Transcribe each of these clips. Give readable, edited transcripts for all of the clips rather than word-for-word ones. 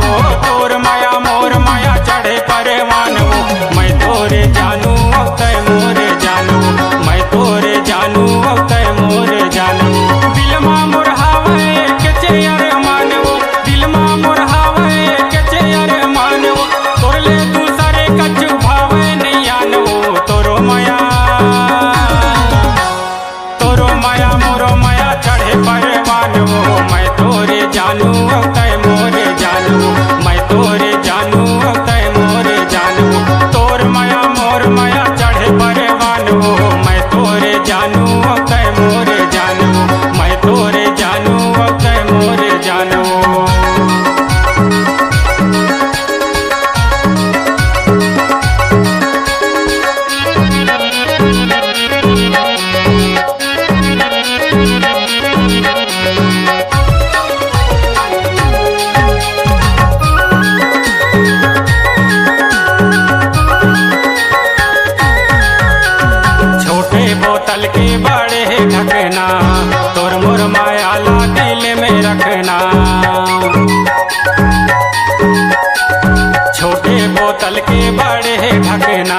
वो तोर माया मोर माया चढ़े परवान वो मैं तोरे जानू तय मोरे जानू मैं तोरे जानू तय मोरे जानू दिल मां मुरहावे के चेयर मान वो दिल मां मुरहावे के चेयर मान वो तोर ले दूसरे कछु भावे नहीं आन वो तोरो माया मोरो माया चढ़े परवान वो मैं तोरे जानू तय मोरे जानू मैं तोरे जानू तय मोरे जानू तोर माया मोर माया चढ़े परवान वो मैं तोरे जानू तय मोरे जानू मैं तोरे जानू तय मोरे जानू। बोतल के बड़े ढकना तोर मोर माया ला दिल में रखना छोटे बोतल के बड़े ढकना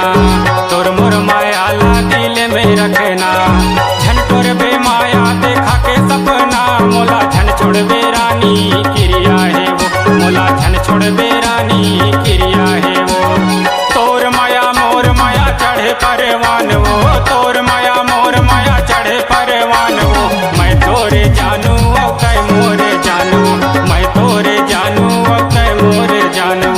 तोर मोर माया ला दिल में रखना झन तोर बे माया देखा के सपना मोला झन छोड़ बे रानी क्रिया है वो मोला झन छोड़ बे रानी क्रिया है वो तोर माया मोर माया चढ़े परवान वो तोर माया मोर माया चढ़े परवान वो मैं तोरे जानू तय मोरे जानू मैं तोरे जानू तय मोरे जानू।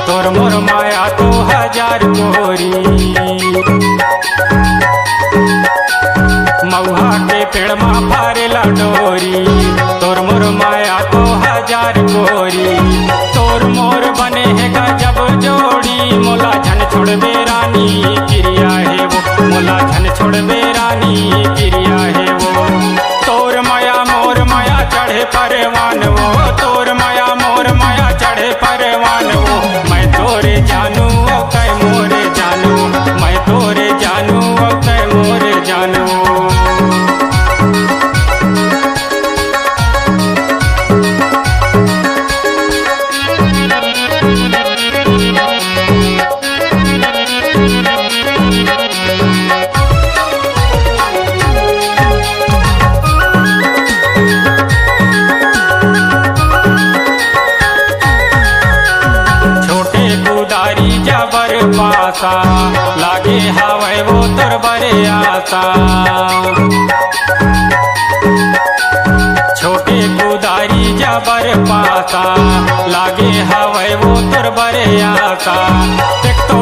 तोर मोर माया तो हजार गोरी मऊहा के पेड़ मा फारेला डोरी तोर मोर माया तो हजार गोरी तोर मोर बने है गजब जोड़ी मोला झन छोड़ बे रानी क्रिया है वो मोला झन छोड़ बे रानी क्रिया है वो तोर माया मोर माया चढ़े परवान वो तोर माया मोर माया चढ़े परवान वो मैं तोरे जानू तय मोरे जानू मैं तोरे जानू तय मोरे जानू। जबर पासा लागे हवे वो तोर बरे आसा छोटे कुदारी जबर पासा लागे हवे वो तोर बरे आसा एक तो